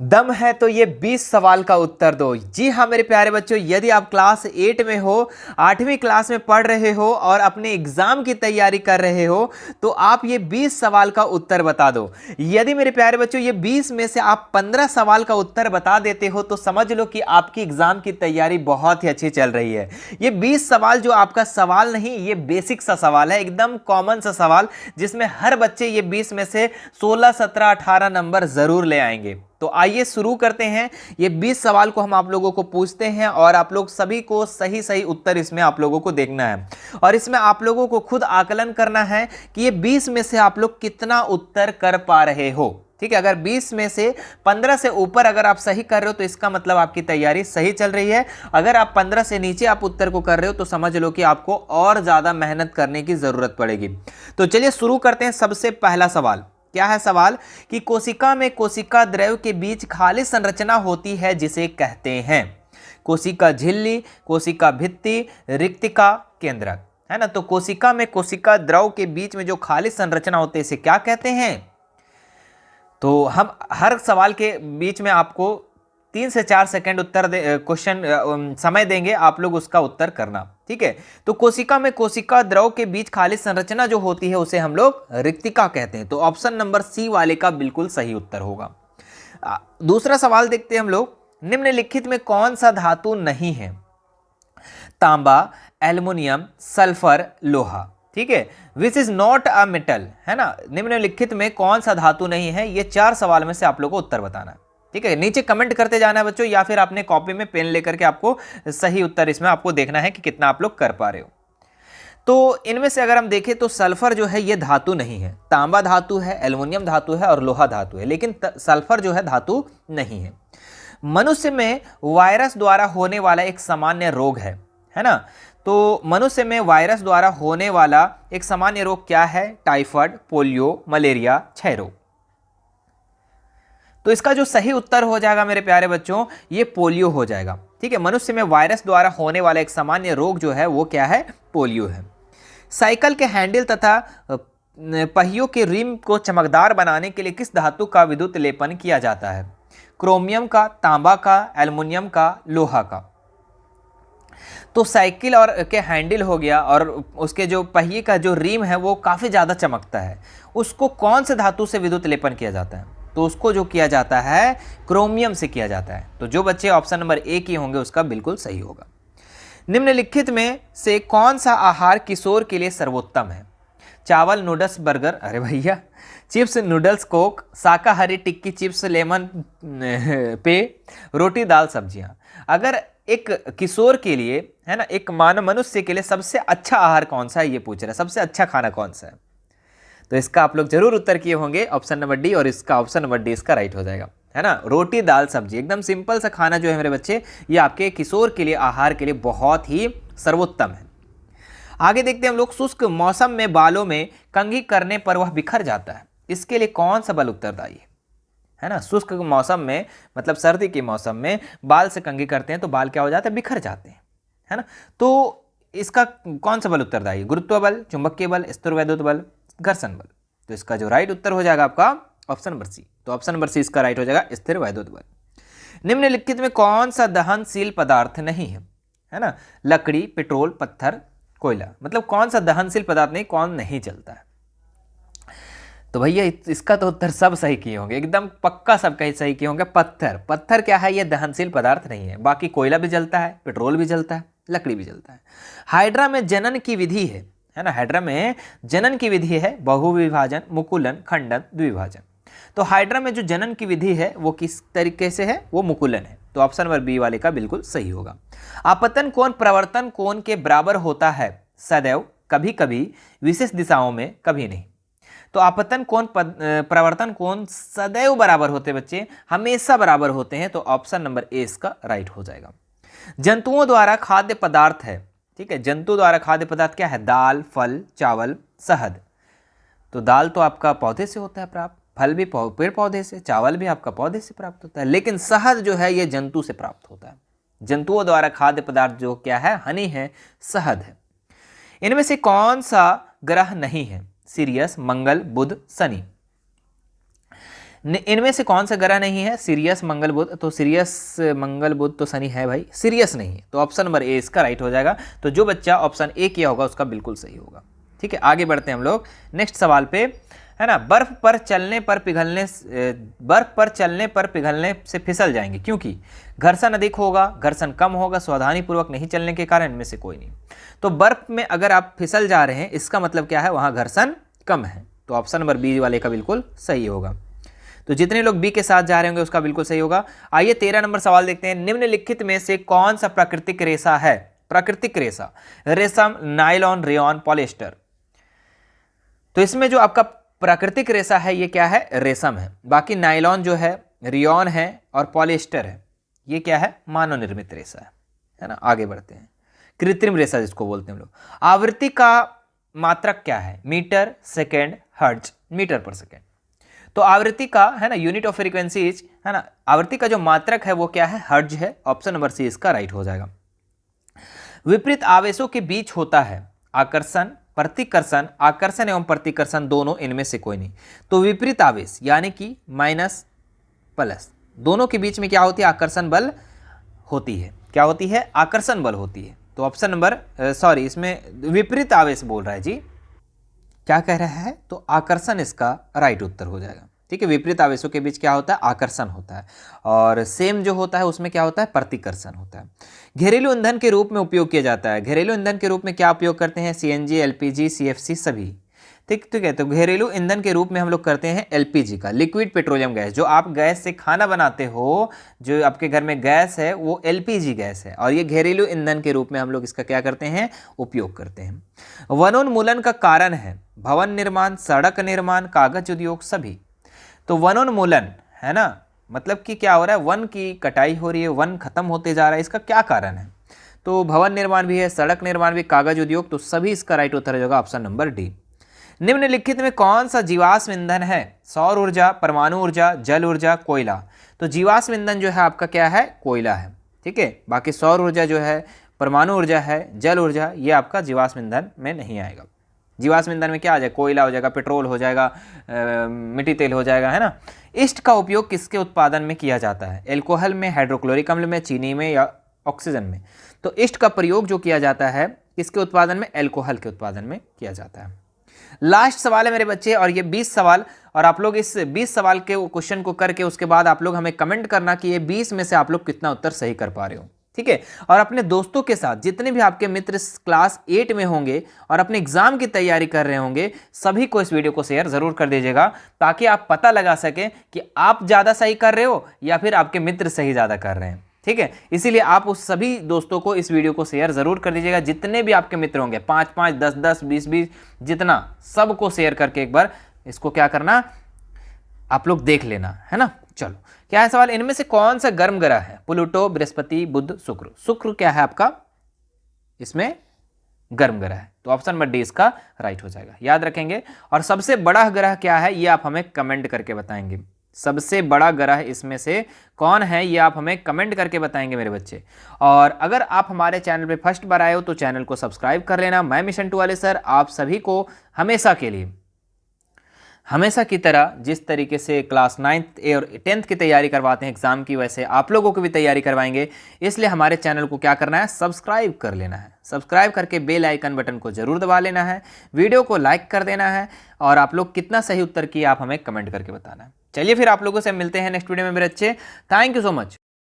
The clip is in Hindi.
दम है तो ये 20 सवाल का उत्तर दो। जी हाँ मेरे प्यारे बच्चों, यदि आप क्लास 8 में हो, 8वीं क्लास में पढ़ रहे हो और अपने एग्जाम की तैयारी कर रहे हो, तो आप ये 20 सवाल का उत्तर बता दो। यदि मेरे प्यारे बच्चों ये 20 में से आप 15 सवाल का उत्तर बता देते हो तो समझ लो कि आपकी एग्जाम की तैयारी बहुत ही अच्छी चल रही है। ये 20 सवाल जो आपका सवाल नहीं, ये बेसिक सा सवाल है, एकदम कॉमन सा सवाल, जिसमें हर बच्चे ये 20 में से 16, 17, 18 नंबर जरूर ले आएंगे। तो आइए शुरू करते हैं। ये 20 सवाल को हम आप लोगों को पूछते हैं और आप लोग सभी को सही सही उत्तर इसमें आप लोगों को देखना है और इसमें आप लोगों को खुद आकलन करना है कि ये 20 में से आप लोग कितना उत्तर कर पा रहे हो। ठीक है, अगर 20 में से 15 से ऊपर अगर आप सही कर रहे हो तो इसका मतलब आपकी तैयारी सही चल रही है। अगर आप 15 से नीचे आप उत्तर को कर रहे हो तो समझ लो कि आपको और ज्यादा मेहनत करने की जरूरत पड़ेगी। तो चलिए शुरू करते हैं। सबसे पहला सवाल क्या है? सवाल कि कोशिका में कोशिका द्रव्य के बीच खाली संरचना होती है जिसे कहते हैं कोशिका झिल्ली, कोशिका भित्ति, रिक्तिका, केंद्रक, है ना। तो कोशिका में कोशिका द्रव के बीच में जो खाली संरचना होती है इसे क्या कहते हैं? तो हम हर सवाल के बीच में आपको 3 से 4 सेकंड उत्तर क्वेश्चन समय देंगे, आप लोग उसका उत्तर करना। ठीक है, तो कोशिका में कोशिका द्रव के बीच खाली संरचना जो होती है उसे हम लोग रिक्तिका कहते हैं। तो ऑप्शन नंबर सी वाले का बिल्कुल सही उत्तर होगा। दूसरा सवाल देखते हैं हम लोग। निम्नलिखित में कौन सा धातु नहीं है? तांबा, एल्युमिनियम, सल्फर, लोहा। ठीक है, which is not a metal, है ना। निम्नलिखित में कौन सा धातु नहीं है? ये 4 सवाल में से आप लोगों को उत्तर बताना है। ठीक है, नीचे कमेंट करते जाना है बच्चों, या फिर अपने कॉपी में पेन लेकर के आपको सही उत्तर इसमें आपको देखना है कि कितना आप लोग कर पा रहे हो। तो इनमें से अगर हम देखें तो सल्फर जो है ये धातु नहीं है। तांबा धातु है, एल्युमिनियम धातु है और लोहा धातु है, लेकिन सल्फर जो है धातु नहीं है। मनुष्य में वायरस द्वारा होने वाला एक सामान्य रोग है ना। तो मनुष्य में वायरस द्वारा होने वाला एक सामान्य रोग क्या है? टाइफाइड, पोलियो, मलेरिया, क्षय रोग। तो इसका जो सही उत्तर हो जाएगा मेरे प्यारे बच्चों, ये पोलियो हो जाएगा। ठीक है, मनुष्य में वायरस द्वारा होने वाला एक सामान्य रोग जो है वो क्या है? पोलियो है। साइकिल के हैंडल तथा पहियों के रिम को चमकदार बनाने के लिए किस धातु का विद्युत लेपन किया जाता है? क्रोमियम का, तांबा का, एल्युमिनियम का, लोहा का। तो साइकिल और के हैंडल हो गया और उसके जो पहिए का जो रिम है वो काफ़ी ज़्यादा चमकता है, उसको कौन से धातु से विद्युत लेपन किया जाता है? तो उसको जो किया जाता है क्रोमियम से किया जाता है। तो जो बच्चे ऑप्शन नंबर ए की होंगे उसका बिल्कुल सही होगा। निम्नलिखित में से कौन सा आहार किशोर के लिए सर्वोत्तम है? चावल, नूडल्स, बर्गर, अरे भैया, चिप्स, नूडल्स, कोक, शाकाहारी टिक्की, चिप्स, लेमन पे, रोटी, दाल, सब्जियां। अगर एक किशोर के लिए, है ना, एक मानव मनुष्य के लिए सबसे अच्छा आहार कौन सा है ये पूछ रहा है, सबसे अच्छा खाना कौन सा है? तो इसका आप लोग जरूर उत्तर किए होंगे ऑप्शन नंबर डी, और इसका ऑप्शन नंबर डी इसका राइट हो जाएगा, है ना। रोटी, दाल, सब्जी, एकदम सिंपल सा खाना जो है मेरे बच्चे, ये आपके किशोर के लिए, आहार के लिए बहुत ही सर्वोत्तम है। आगे देखते हैं हम लोग। शुष्क मौसम में बालों में कंघी करने पर वह बिखर जाता है, इसके लिए कौन सा बल उत्तरदायी है ना। शुष्क मौसम में मतलब सर्दी के मौसम में बाल से कंघी करते हैं तो बाल क्या हो जाते हैं? बिखर जाते हैं, है ना। तो इसका कौन सा बल उत्तरदायी है? गुरुत्व बल, चुंबकीय बल, स्थिरवैद्युत बल, घर्षण बल। तो इसका जो राइट उत्तर हो जाएगा आपका ऑप्शन नंबर सी। तो ऑप्शन नंबर सी इसका राइट हो जाएगा, स्थिरवैद्युत बल। निम्नलिखित में कौन सा दहनशील पदार्थ नहीं है ना? लकड़ी, पेट्रोल, पत्थर, कोयला। मतलब कौन सा दहनशील पदार्थ नहीं, कौन नहीं जलता है? तो भैया इसका तो उत्तर सब सही किए होंगे, एकदम पक्का सब कहीं सही किए होंगे। पत्थर, पत्थर क्या है? ये दहनशील पदार्थ नहीं है। बाकी कोयला भी जलता है, पेट्रोल भी जलता है, लकड़ी भी जलता है। हाइड्रा में जनन की विधि है ना। हाइड्रा में जनन की विधि है बहुविभाजन, मुकुलन, खंडन, द्विभाजन। तो हाइड्रा में जो जनन की विधि है वो किस तरीके से है? वो मुकुलन है। तो ऑप्शन नंबर बी वाले का बिल्कुल सही होगा। आपतन कोण प्रवर्तन कोण के बराबर होता है सदैव, कभी कभी, विशेष दिशाओं में, कभी नहीं। तो आपतन कोण प्रवर्तन कोण सदैव बराबर होते बच्चे, हमेशा बराबर होते हैं। तो ऑप्शन नंबर ए इसका राइट हो जाएगा। जंतुओं द्वारा खाद्य पदार्थ है, ठीक है। जंतु द्वारा खाद्य पदार्थ क्या है? दाल, फल, चावल, शहद। तो दाल तो आपका पौधे से होता है प्राप्त, फल भी पेड़ पौधे से, चावल भी आपका पौधे से प्राप्त होता है, लेकिन शहद जो है ये जंतु से प्राप्त होता है। जंतुओं द्वारा खाद्य पदार्थ जो क्या है? हनी है, शहद है। इनमें से कौन सा ग्रह नहीं है? सीरियस, मंगल, बुध, शनि। इनमें से कौन सा ग्रह नहीं है? सीरियस, मंगल, बुध। तो सीरियस, मंगल, बुध तो शनि है भाई, सीरियस नहीं है, तो ऑप्शन नंबर ए इसका राइट हो जाएगा। तो जो बच्चा ऑप्शन ए किया होगा उसका बिल्कुल सही होगा। ठीक है, आगे बढ़ते हैं हम लोग नेक्स्ट सवाल पे, है ना। बर्फ पर चलने पर पिघलने से फिसल जाएंगे क्योंकि घर्षण अधिक होगा, घर्षण कम होगा, सावधानी पूर्वक नहीं चलने के कारण, इनमें से कोई नहीं। तो बर्फ में अगर आप फिसल जा रहे हैं इसका मतलब क्या है? वहां घर्षण कम है, तो ऑप्शन नंबर बी वाले का बिल्कुल सही होगा। तो जितने लोग बी के साथ जा रहे होंगे उसका बिल्कुल सही होगा। आइए 13 नंबर सवाल देखते हैं। निम्नलिखित में से कौन सा प्राकृतिक रेशा है? प्राकृतिक रेशा, रेशम, नायलॉन, रेयॉन, पॉलिएस्टर। तो इसमें जो आपका प्राकृतिक रेशा है ये क्या है? रेशम है। बाकी नायलॉन जो है, रेयॉन है और पॉलिएस्टर है, ये क्या है? मानव निर्मित रेशा है ना। आगे बढ़ते हैं। कृत्रिम रेशा जिसको बोलते हैं हम लोग। आवृत्ति का मात्रक क्या है? मीटर, सेकेंड, हर्ट्ज, मीटर पर सेकेंड। तो आवृत्ति का, है ना, यूनिट ऑफ फ्रीक्वेंसीज, है ना, आवृत्ति का जो मात्रक है वो क्या है? हर्ट्ज है। ऑप्शन नंबर सी इसका राइट हो जाएगा। विपरीत आवेशों के बीच होता है आकर्षण, प्रतिकर्षण, आकर्षण एवं प्रतिकर्षण दोनों, इनमें से कोई नहीं। तो विपरीत आवेश यानी कि माइनस प्लस, दोनों के बीच में क्या होती है? आकर्षण बल होती है। क्या होती है? आकर्षण बल होती है। तो ऑप्शन नंबर सॉरी, इसमें विपरीत आवेश बोल रहा है जी, क्या कह रहा है? तो आकर्षण इसका राइट उत्तर हो जाएगा। ठीक है, विपरीत आवेशों के बीच क्या होता है? आकर्षण होता है। और सेम जो होता है उसमें क्या होता है? प्रतिकर्षण होता है। घरेलू ईंधन के रूप में उपयोग किया जाता है। घरेलू ईंधन के रूप में क्या उपयोग करते हैं? सीएनजी, एलपीजी, सीएफसी सभी। ठीक है, तो घरेलू ईंधन के रूप में हम लोग करते हैं एलपीजी का, लिक्विड पेट्रोलियम गैस। जो आप गैस से खाना बनाते हो, जो आपके घर में गैस है वो एलपीजी गैस है, और ये घरेलू ईंधन के रूप में हम लोग इसका क्या करते हैं? उपयोग करते हैं। वनोन्मूलन का कारण है भवन निर्माण, सड़क निर्माण, कागज उद्योग, सभी। तो वनोन्मूलन, है ना, मतलब कि क्या हो रहा है? वन की कटाई हो रही है, वन खत्म होते जा रहा है, इसका क्या कारण है? तो भवन निर्माण भी है, सड़क निर्माण भी, कागज उद्योग, तो सभी इसका राइट उत्तर हो जाएगा ऑप्शन नंबर डी। निम्नलिखित में कौन सा जीवाश्म ईंधन है? सौर ऊर्जा, परमाणु ऊर्जा, जल ऊर्जा, कोयला। तो जीवाश्म ईंधन जो है आपका क्या है? कोयला है। ठीक है, बाकी सौर ऊर्जा जो है, परमाणु ऊर्जा है, जल ऊर्जा, ये आपका जीवाश्म ईंधन में नहीं आएगा। जीवाश्म ईंधन में क्या आ जाएगा? कोयला हो जाएगा, पेट्रोल हो जाएगा, मिट्टी तेल हो जाएगा, है ना। ईस्ट का उपयोग किसके उत्पादन में किया जाता है? एल्कोहल में, हाइड्रोक्लोरिक अम्ल में, चीनी में या ऑक्सीजन में। तो ईस्ट का प्रयोग जो किया जाता है किसके उत्पादन में? एल्कोहल के उत्पादन में किया जाता है। लास्ट सवाल है मेरे बच्चे, और ये 20 सवाल, और आप लोग इस 20 सवाल के क्वेश्चन को करके उसके बाद आप लोग हमें कमेंट करना कि ये 20 में से आप लोग कितना उत्तर सही कर पा रहे हो। ठीक है, और अपने दोस्तों के साथ, जितने भी आपके मित्र क्लास 8 में होंगे और अपने एग्जाम की तैयारी कर रहे होंगे, सभी को इस वीडियो को शेयर जरूर कर दीजिएगा, ताकि आप पता लगा सके कि आप ज़्यादा सही कर रहे हो या फिर आपके मित्र सही ज़्यादा कर रहे हैं। ठीक है, इसीलिए आप उस सभी दोस्तों को इस वीडियो को शेयर जरूर कर दीजिएगा, जितने भी आपके मित्र होंगे, 5-5, 10-10, 20-20, जितना, सबको शेयर करके एक बार इसको क्या करना, आप लोग देख लेना, है ना। चलो, क्या है सवाल? इनमें से कौन सा गर्म ग्रह है? प्लूटो, बृहस्पति, बुध, शुक्र। शुक्र क्या है आपका? इसमें गर्म ग्रह है, तो ऑप्शन नंबर डी इसका राइट हो जाएगा। याद रखेंगे। और सबसे बड़ा ग्रह क्या है ये आप हमें कमेंट करके बताएंगे। सबसे बड़ा ग्रह इसमें से कौन है ये आप हमें कमेंट करके बताएंगे मेरे बच्चे। और अगर आप हमारे चैनल पे फर्स्ट बार आए हो तो चैनल को सब्सक्राइब कर लेना। मैं मिशन टू वाले सर आप सभी को हमेशा के लिए, हमेशा की तरह जिस तरीके से क्लास 9th और 10th की तैयारी करवाते हैं एग्जाम की, वैसे आप लोगों को भी तैयारी करवाएंगे। इसलिए हमारे चैनल को क्या करना है? सब्सक्राइब कर लेना है। सब्सक्राइब करके बेल आइकन बटन को जरूर दबा लेना है, वीडियो को लाइक कर देना है, और आप लोग कितना सही उत्तर किए आप हमें कमेंट करके बताना है। चलिए फिर आप लोगों से मिलते हैं नेक्स्ट वीडियो में मेरे अच्छे। Thank you so much.